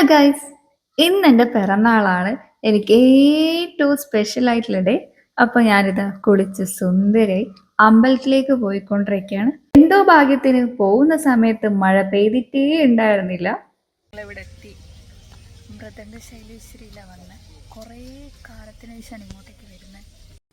Hello guys, ഇന്ന് എൻ്റെ പിറന്നാളാണ്. എനിക്ക് ഏറ്റവും സ്പെഷ്യൽ ആയിട്ടുള്ള ഡേ. അപ്പൊ ഞാനിതാ കുളിച്ച് സുന്ദരി അമ്പലത്തിലേക്ക് പോയിക്കൊണ്ടിരിക്കുകയാണ്. എന്തോ ഭാഗ്യത്തിന് പോകുന്ന സമയത്ത് മഴ പെയ്തിട്ടേ ഉണ്ടായിരുന്നില്ല. ഇവിടെ എത്തി. മൃദംഗ ശൈലേശ്വരിയിലാണ് വന്നത്. കുറേ കാലത്തിന് ശേഷമാണ് ഇങ്ങോട്ടേക്ക് വരുന്നത്.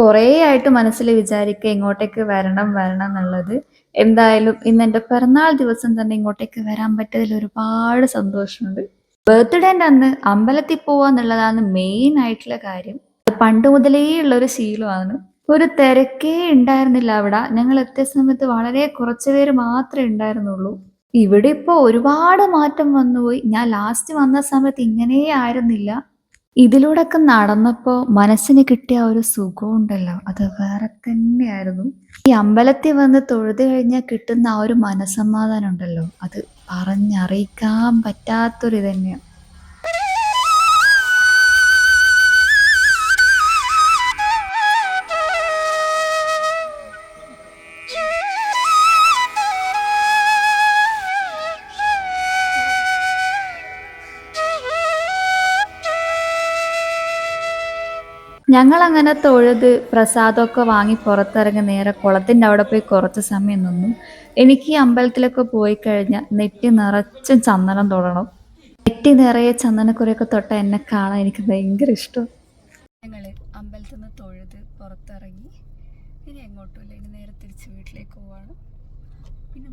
കുറേ ആയിട്ട് മനസ്സിൽ വിചാരിക്കുക ഇങ്ങോട്ടേക്ക് വരണം വരണം എന്നുള്ളത്. എന്തായാലും ഇന്ന് എൻ്റെ പിറന്നാൾ ദിവസം തന്നെ ഇങ്ങോട്ടേക്ക് വരാൻ പറ്റിയതിൽ ഒരുപാട് സന്തോഷമുണ്ട്. ബർത്ത്ഡേൻ്റെ അന്ന് അമ്പലത്തിൽ പോവാന്നുള്ളതാണ് മെയിൻ ആയിട്ടുള്ള കാര്യം. അത് പണ്ട് മുതലേ ഉള്ളൊരു ശീലമാണ്. ഒരു തിരക്കേ ഉണ്ടായിരുന്നില്ല അവിടെ. ഞങ്ങൾ എത്തിയ സമയത്ത് വളരെ കുറച്ച് പേര് മാത്രമേ ഉണ്ടായിരുന്നുള്ളൂ. ഇവിടെ ഇപ്പോൾ ഒരുപാട് മാറ്റം വന്നുപോയി. ഞാൻ ലാസ്റ്റ് വന്ന സമയത്ത് ഇങ്ങനെ ആയിരുന്നില്ല. ഇതിലൂടെയൊക്കെ നടന്നപ്പോൾ മനസ്സിന് കിട്ടിയ ഒരു സുഖം ഉണ്ടല്ലോ, അത് വേറെ തന്നെയായിരുന്നു. ഈ അമ്പലത്തിൽ വന്ന് തൊഴുത് കഴിഞ്ഞാൽ കിട്ടുന്ന ആ ഒരു മനസ്സമാധാനം ഉണ്ടല്ലോ, അത് പറഞ്ഞറിയിക്കാൻ പറ്റാത്തൊരു തന്നെയാണ്. ഞങ്ങൾ അങ്ങനെ തൊഴുത് പ്രസാദമൊക്കെ വാങ്ങി പുറത്തിറങ്ങി നേരെ കുളത്തിൻ്റെ അവിടെ പോയി കുറച്ച് സമയം നിന്നു. എനിക്ക് ഈ അമ്പലത്തിലൊക്കെ പോയി കഴിഞ്ഞാൽ നെറ്റി നിറച്ചും ചന്ദനം തൊടണം. നെറ്റി നിറയെ ചന്ദനക്കുറിയൊക്കെ തൊട്ട എന്നെ കാണാൻ എനിക്ക് ഭയങ്കര ഇഷ്ടം. ഞങ്ങൾ അമ്പലത്തിൽ നിന്ന് തൊഴുത് പുറത്തിറങ്ങി ഇനി എങ്ങോട്ടുമില്ല, ഇനി നേരെ തിരിച്ച് വീട്ടിലേക്ക് പോവാണ്. പിന്നെ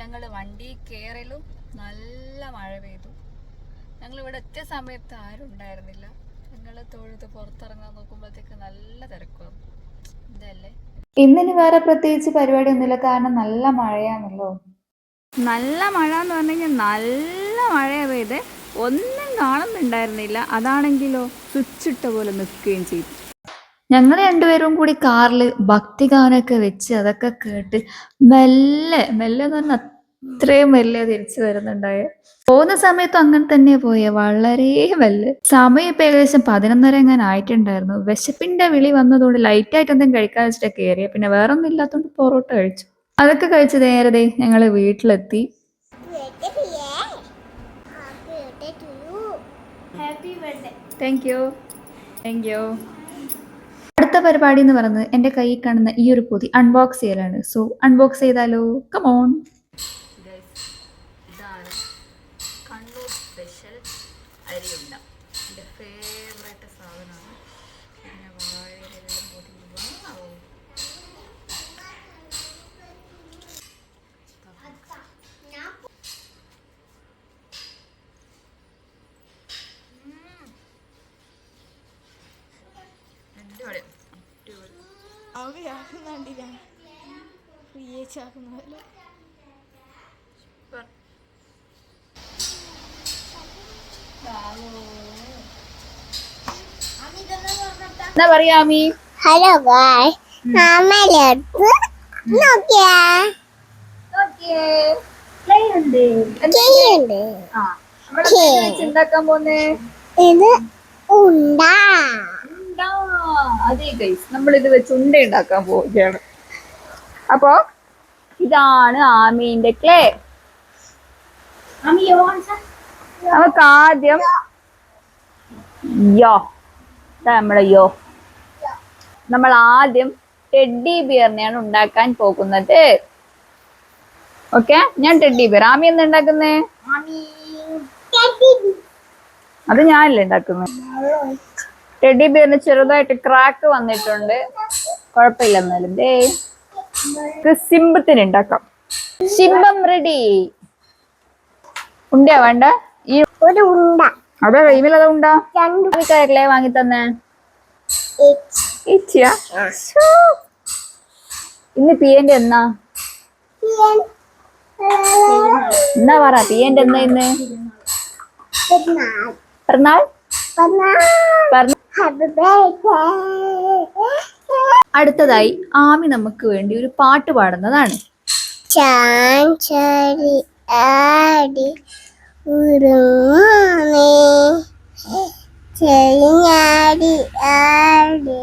ഞങ്ങൾ വണ്ടി കയറലും നല്ല മഴ പെയ്തു. ഞങ്ങൾ ഇവിടെ എത്തിയ സമയത്ത് ആരും ഉണ്ടായിരുന്നില്ല. ഞങ്ങൾ തൊഴുത് പുറത്തിറങ്ങാൻ നോക്കുമ്പോഴത്തേക്ക് നല്ല തിരക്കാണ്. ഇതല്ലേ ഇന്നിനി വേറെ പ്രത്യേകിച്ച് പരിപാടിയൊന്നുമില്ല, കാരണം നല്ല മഴയാണല്ലോ. നല്ല മഴ എന്ന് പറഞ്ഞു കഴിഞ്ഞാൽ നല്ല മഴയാണ് പെയ്ത്. ഒന്നും കാണുന്നുണ്ടായിരുന്നില്ല. അതാണെങ്കിലോ സ്വിച്ചിട്ട പോലെ നിൽക്കുകയും ചെയ്തു. ഞങ്ങൾ രണ്ടുപേരും കൂടി കാറിൽ ഭക്തിഗാനമൊക്കെ വെച്ച് അതൊക്കെ കേട്ട് മെല്ലെ മെല്ലെ എന്ന് പറഞ്ഞാൽ അത്രയും മെല്ലെ തിരിച്ചു വരുന്നുണ്ടായ. പോകുന്ന സമയത്തും അങ്ങനെ തന്നെ പോയെ, വളരെ മെല്ലെ. സമയം ഇപ്പൊ ഏകദേശം 11:30 എങ്ങനെ ആയിട്ടുണ്ടായിരുന്നു. വിശപ്പിന്റെ വിളി വന്നതുകൊണ്ട് ലൈറ്റായിട്ട് എന്തെങ്കിലും കഴിക്കാൻ വെച്ചിട്ട് കയറിയ, പിന്നെ വേറെ ഒന്നും ഇല്ലാത്തതുകൊണ്ട് പൊറോട്ട കഴിച്ചു. അതൊക്കെ കഴിച്ച് നേരത്തെ ഞങ്ങൾ വീട്ടിലെത്തി. Thank you. അടുത്ത പരിപാടി എന്ന് പറയുന്നത് എൻ്റെ കയ്യിൽ കാണുന്ന ഈ ഒരു പൊതി അൺബോക്സ് ചെയ്യലാണ്. സോ അൺബോക്സ് ചെയ്താലോ, കമോൺ. ഇതാണ് കണ്ണൂർ സ്പെഷ്യൽ അരിയുണ്ട. എൻ്റെ ഫേവറേറ്റ് സാധനമാണ്. പിന്നെ വാഴയിലെല്ലാം പൊതിയുമ്പോൾ അവയാക്കുന്നുണ്ടില്ല ഫ്രീയാക്കുന്നില്ല. എന്താ പറയാ അമ്മി? ഹലോ ഗായ്സ്, അമ്മയിലെടുത്ത് നോക്കിയാ ഉണ്ടാക്കാൻ പോന്നേ ഇത് ഉണ്ടാ. അതെ ഗൈസ്, നമ്മൾ ഇത് വെച്ച് ഉണ്ട ഉണ്ടാക്കാൻ പോവുകയാണ്. അപ്പൊ ഇതാണ് ആമീന്റെ ക്ലേ. നമുക്ക് ആദ്യം നമ്മൾ ആദ്യം ടെഡ്ഡി ബിയറിനെയാണ് ഉണ്ടാക്കാൻ പോകുന്നത്. ഓക്കെ, ഞാൻ ടെഡ്ഡി ബിയർ. ആമി എന്താ ഉണ്ടാക്കുന്നേ? അത് ഞാനല്ലേ ഉണ്ടാക്കുന്നത്. ടെഡ്ഡി ബിയറിന് ചെറുതായിട്ട് ക്രാക്ക് വന്നിട്ടുണ്ട്. കുഴപ്പമില്ല. എന്നാലും സിംബത്തിന് ഉണ്ടാക്കാം. സിംബം റെഡി. ഉണ്ടോ വേണ്ട? ഈ ഒരു ഉണ്ട. അതെ, കൈമിലതാ ഉണ്ടാ. ക്ലേ വാങ്ങി തന്നെ. ഇന്ന് പിയന്റെ എന്നാ എന്നാ പറ? പിയന്റെ എന്നാ ഇന്ന്? പിറന്നാൾ. അടുത്തതായി ആമി നമുക്ക് വേണ്ടി ഒരു പാട്ട് പാടുന്നതാണ്. ചാഞ്ചാടി ആടി ചെളിഞ്ഞാടി ആടി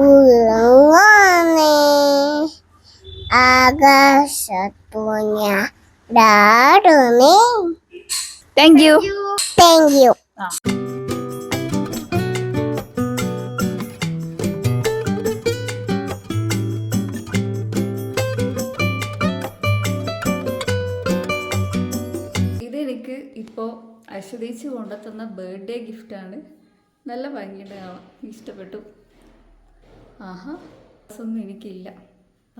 ഉറങ്ങാനേ ആകാശത്തുഞ്ഞ ഡാടുമേ. Thank you. Thank you. ആ. ഇതെനിക്ക് ഇപ്പോൾ അശ്വതീച്ച് കൊണ്ടുത്തന്ന ബർത്ത്ഡേ ഗിഫ്റ്റാണ്. നല്ല ഭംഗിയുണ്ട് കാണാൻ, ഇഷ്ടപ്പെട്ടു. ആഹാ, ഒന്നും എനിക്കില്ല.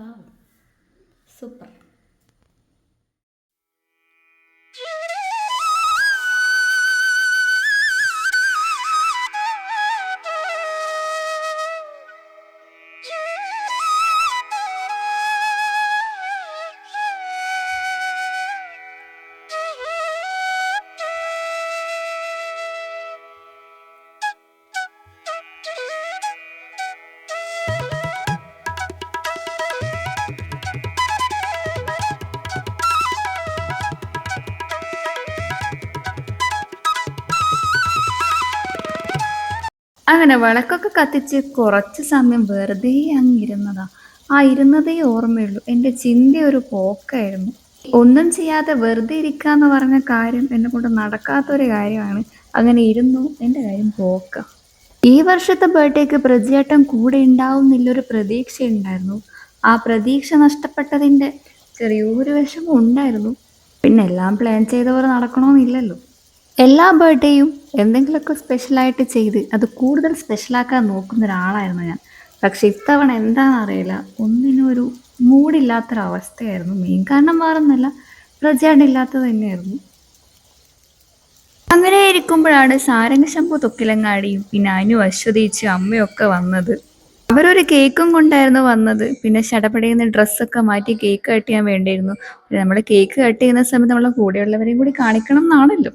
ആ, സൂപ്പർ. അങ്ങനെ വിളക്കൊക്കെ കത്തിച്ച് കുറച്ച് സമയം വെറുതെ അങ്ങ് ഇരുന്നതാ. ആ ഇരുന്നതേ ഓർമ്മയുള്ളൂ. എൻ്റെ ചിന്ത ഒരു പോക്കായിരുന്നു. ഒന്നും ചെയ്യാതെ വെറുതെ ഇരിക്കാന്ന് പറഞ്ഞ കാര്യം എന്നെ കൊണ്ട് നടക്കാത്തൊരു കാര്യമാണ്. അങ്ങനെ ഇരുന്നു, എൻ്റെ കാര്യം പോക്ക. ഈ വർഷത്തെ ബർത്ത്ഡേക്ക് പ്രജിയേട്ടൻ കൂടെ ഉണ്ടാവുന്നില്ലൊരു പ്രതീക്ഷ ഉണ്ടായിരുന്നു. ആ പ്രതീക്ഷ നഷ്ടപ്പെട്ടതിൻ്റെ ചെറിയൊരു വിഷമം ഉണ്ടായിരുന്നു. പിന്നെ എല്ലാം പ്ലാൻ ചെയ്തവർ നടക്കണമെന്നില്ലല്ലോ. എല്ലാ ബർത്ത്ഡേയും എന്തെങ്കിലുമൊക്കെ സ്പെഷ്യലായിട്ട് ചെയ്ത് അത് കൂടുതൽ സ്പെഷ്യലാക്കാൻ നോക്കുന്ന ഒരാളായിരുന്നു ഞാൻ. പക്ഷെ ഇത്തവണ എന്താണെന്നറിയില്ല, ഒന്നിനും ഒരു മൂഡില്ലാത്തൊരവസ്ഥയായിരുന്നു. മെയിൻ കാരണം വേറൊന്നുമല്ല, പ്രജാണ്ടില്ലാത്തത് തന്നെയായിരുന്നു. അങ്ങനെ ഇരിക്കുമ്പോഴാണ് സാരംഗ ശംഭു തൊക്കിലങ്ങാടിയും പിന്നെ അനു അശ്വതീച്ചും അമ്മയും ഒക്കെ വന്നത്. അവരൊരു കേക്കും കൊണ്ടായിരുന്നു വന്നത്. പിന്നെ ശടപടയുന്ന ഡ്രസ്സൊക്കെ മാറ്റി കേക്ക് കട്ട് ചെയ്യാൻ വേണ്ടിയിരുന്നു. പിന്നെ നമ്മൾ കേക്ക് കട്ട് ചെയ്യുന്ന സമയത്ത് നമ്മളെ കൂടെയുള്ളവരെയും കൂടി കാണിക്കണം എന്നാണല്ലോ.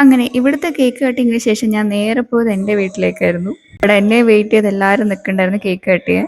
അങ്ങനെ ഇവിടുത്തെ കേക്ക് കട്ടിങ്ങിന് ശേഷം ഞാൻ നേരെ പോയത് എൻ്റെ വീട്ടിലേക്കായിരുന്നു. ഇവിടെ എന്നെ വെയിറ്റ് ചെയ്ത് എല്ലാവരും നിൽക്കണ്ടായിരുന്നു കേക്ക് കട്ട് ചെയ്യാൻ.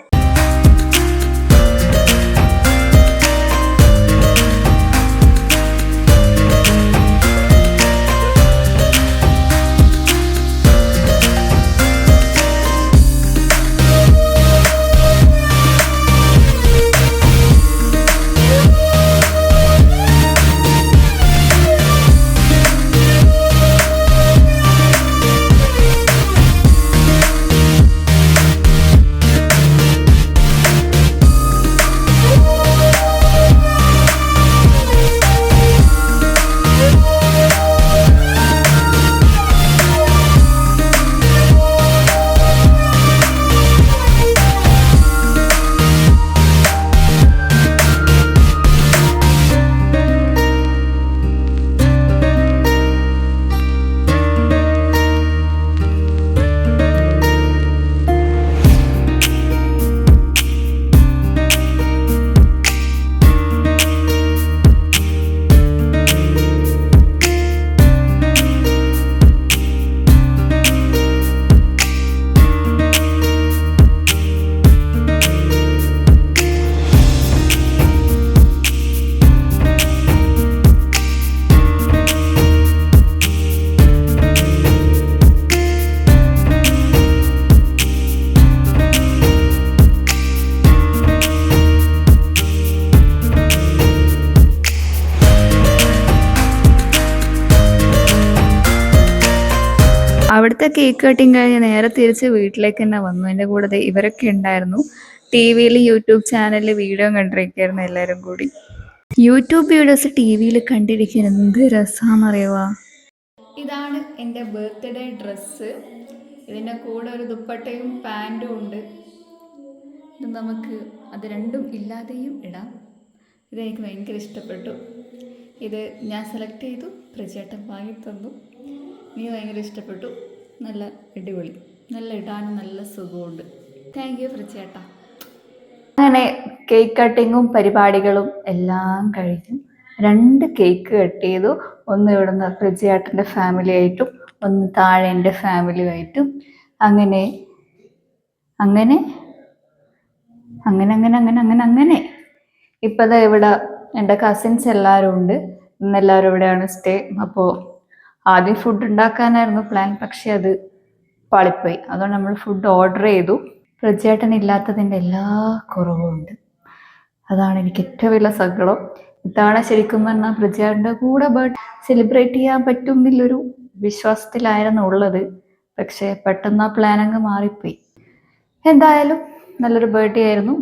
അവിടുത്തെ കേക്ക് കട്ടിങ് കഴിഞ്ഞ് നേരെ തിരിച്ച് വീട്ടിലേക്ക് തന്നെ വന്നു. എൻ്റെ കൂടെ ഇവരൊക്കെ ഉണ്ടായിരുന്നു. ടി വിയിൽ യൂട്യൂബ് ചാനലിൽ വീഡിയോ കണ്ടിരിക്കുകയായിരുന്നു എല്ലാവരും കൂടി. യൂട്യൂബ് വീഡിയോസ് ടി വിയിൽ കണ്ടിരിക്കാൻ എന്ത് രസമാണെന്നറിയുക. ഇതാണ് എൻ്റെ ബർത്ത്ഡേ ഡ്രസ്സ്. ഇതിൻ്റെ കൂടെ ഒരു ദുപ്പട്ടയും പാൻറ്റും ഉണ്ട്. ഇത് നമുക്ക് അത് രണ്ടും ഇല്ലാതെയും ഇടാം. ഇതെനിക്ക് ഭയങ്കര ഇഷ്ടപ്പെട്ടു. ഇത് ഞാൻ സെലക്ട് ചെയ്തു, പ്രജേട്ടൻ വാങ്ങി തന്നു. എനിക്ക് ഭയങ്കര ഇഷ്ടപ്പെട്ടു. നല്ല അടിപൊളി, നല്ല ഇടാനും നല്ല സുഖമുണ്ട്. താങ്ക് യു ഫ്രിച്ചേട്ടാ. അങ്ങനെ കേക്ക് കട്ടിങ്ങും പരിപാടികളും എല്ലാം കഴിഞ്ഞു. 2 കേക്ക് കട്ട് ചെയ്തു. ഒന്ന് ഇവിടുന്ന് ഫ്രിച്ചേട്ടൻ്റെ ഫാമിലി ആയിട്ടും ഒന്ന് താഴെ എൻ്റെ ഫാമിലിയുമായിട്ടും. അങ്ങനെ അങ്ങനെ അങ്ങനെ അങ്ങനെ അങ്ങനെ അങ്ങനെ അങ്ങനെ ഇപ്പം ഇവിടെ എൻ്റെ കസിൻസ് എല്ലാവരും ഉണ്ട്. ഇന്നെല്ലാവരും ഇവിടെയാണ് സ്റ്റേ. അപ്പോൾ ആദ്യം ഫുഡ് ഉണ്ടാക്കാനായിരുന്നു പ്ലാൻ, പക്ഷെ അത് പാളിപ്പോയി. അതുകൊണ്ട് നമ്മൾ ഫുഡ് ഓർഡർ ചെയ്തു. ഫ്രിച്ചേട്ടൻ ഇല്ലാത്തതിൻ്റെ എല്ലാ കുറവും ഉണ്ട്. അതാണ് എനിക്ക് ഏറ്റവും വലിയ സങ്കടം. ഇത്തവണ ശരിക്കും പറഞ്ഞാൽ ഫ്രിച്ചേട്ടൻ്റെ കൂടെ ബർത്ത്ഡേ സെലിബ്രേറ്റ് ചെയ്യാൻ പറ്റും എന്നുള്ളൊരു വിശ്വാസത്തിലായിരുന്നു ഉള്ളത്. പക്ഷേ പെട്ടെന്ന് ആ പ്ലാൻ അങ്ങ് മാറിപ്പോയി. എന്തായാലും നല്ലൊരു ബർത്ത്ഡേ ആയിരുന്നു.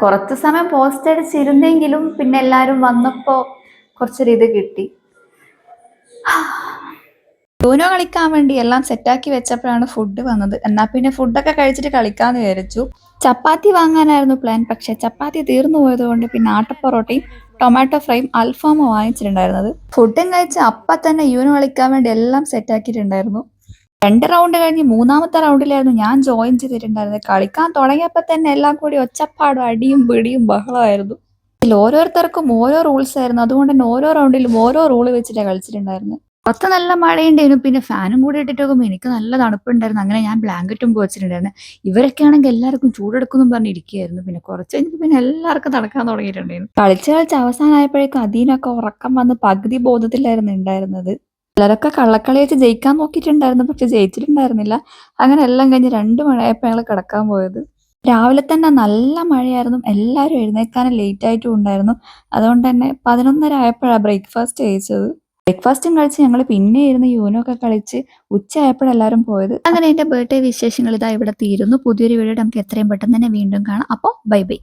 കുറച്ച് സമയം പോസ്റ്റ് അടിച്ചിരുന്നെങ്കിലും പിന്നെ എല്ലാവരും വന്നപ്പോൾ കുറച്ചൊരു ഇത് കിട്ടി. യൂനോ കളിക്കാൻ വേണ്ടി എല്ലാം സെറ്റാക്കി വെച്ചപ്പോഴാണ് ഫുഡ് വന്നത്. എന്നാൽ പിന്നെ ഫുഡൊക്കെ കഴിച്ചിട്ട് കളിക്കാമെന്ന് വിചാരിച്ചു. ചപ്പാത്തി വാങ്ങാനായിരുന്നു പ്ലാൻ, പക്ഷേ ചപ്പാത്തി തീർന്നു പോയതുകൊണ്ട് പിന്നെ ആട്ടപ്പൊറോട്ടയും ടൊമാറ്റോ ഫ്രൈയും അൽഫാമും വാങ്ങിച്ചിട്ടുണ്ടായിരുന്നത്. ഫുഡും കഴിച്ച് അപ്പം തന്നെ യൂനോ കളിക്കാൻ വേണ്ടി എല്ലാം സെറ്റാക്കിയിട്ടുണ്ടായിരുന്നു. 2 റൗണ്ട് കഴിഞ്ഞ് 3ാമത്തെ റൗണ്ടിലായിരുന്നു ഞാൻ ജോയിൻ ചെയ്തിട്ടുണ്ടായിരുന്നത്. കളിക്കാൻ തുടങ്ങിയപ്പോൾ തന്നെ എല്ലാം കൂടി ഒച്ചപ്പാടും അടിയും പിടിയും ബഹളമായിരുന്നു. ഇതിൽ ഓരോരുത്തർക്കും ഓരോ റൂൾസ് ആയിരുന്നു. അതുകൊണ്ട് തന്നെ ഓരോ റൗണ്ടിലും ഓരോ റൂള് വെച്ചിട്ടാണ് കളിച്ചിട്ടുണ്ടായിരുന്നത്. പുറത്ത് നല്ല മഴയുണ്ടായിരുന്നു. പിന്നെ ഫാനും കൂടി ഇട്ടിട്ട് നോക്കുമ്പോൾ എനിക്ക് നല്ല തണുപ്പുണ്ടായിരുന്നു. അങ്ങനെ ഞാൻ ബ്ലാങ്കറ്റും വെച്ചിട്ടുണ്ടായിരുന്നു. ഇവരൊക്കെ ആണെങ്കിൽ എല്ലാവർക്കും ചൂടെടുക്കുമെന്നും പറഞ്ഞിരിക്കുകയായിരുന്നു. പിന്നെ കുറച്ച് കഴിഞ്ഞപ്പോൾ പിന്നെ എല്ലാവർക്കും തണുക്കാൻ തുടങ്ങിയിട്ടുണ്ടായിരുന്നു. കളിച്ച് അവസാനമായപ്പോഴേക്കും അദീനൊക്കെ ഉറക്കം വന്ന് പകുതി ബോധത്തിലായിരുന്നു ഉണ്ടായിരുന്നത്. ചിലരൊക്കെ കള്ളക്കളി വെച്ച് ജയിക്കാൻ നോക്കിയിട്ടുണ്ടായിരുന്നു, പക്ഷെ ജയിച്ചിട്ടുണ്ടായിരുന്നില്ല. അങ്ങനെ എല്ലാം കഴിഞ്ഞ് 2 മണിയായപ്പോൾ ഞങ്ങൾ കിടക്കാൻ പോയത്. രാവിലെ തന്നെ നല്ല മഴയായിരുന്നു. എല്ലാവരും എഴുന്നേൽക്കാനും ലേറ്റ് ആയിട്ടും ഉണ്ടായിരുന്നു. അതുകൊണ്ട് തന്നെ 11:30 ആയപ്പോഴാണ് ബ്രേക്ക്ഫാസ്റ്റ് കഴിച്ചത്. ബ്രേക്ക്ഫാസ്റ്റും കഴിച്ച് ഞങ്ങൾ പിന്നെ ഇരുന്ന് യൂനോ ഒക്കെ കളിച്ച് ഉച്ചയായപ്പോഴാണ് എല്ലാവരും പോയത്. അങ്ങനെ എൻ്റെ ബർത്ത്ഡേ വിശേഷങ്ങൾ ഇതാ ഇവിടെ തീരുന്നു. പുതിയൊരു വീഡിയോ നമുക്ക് എത്രയും പെട്ടെന്ന് തന്നെ വീണ്ടും കാണാം. അപ്പോൾ ബൈ ബൈ.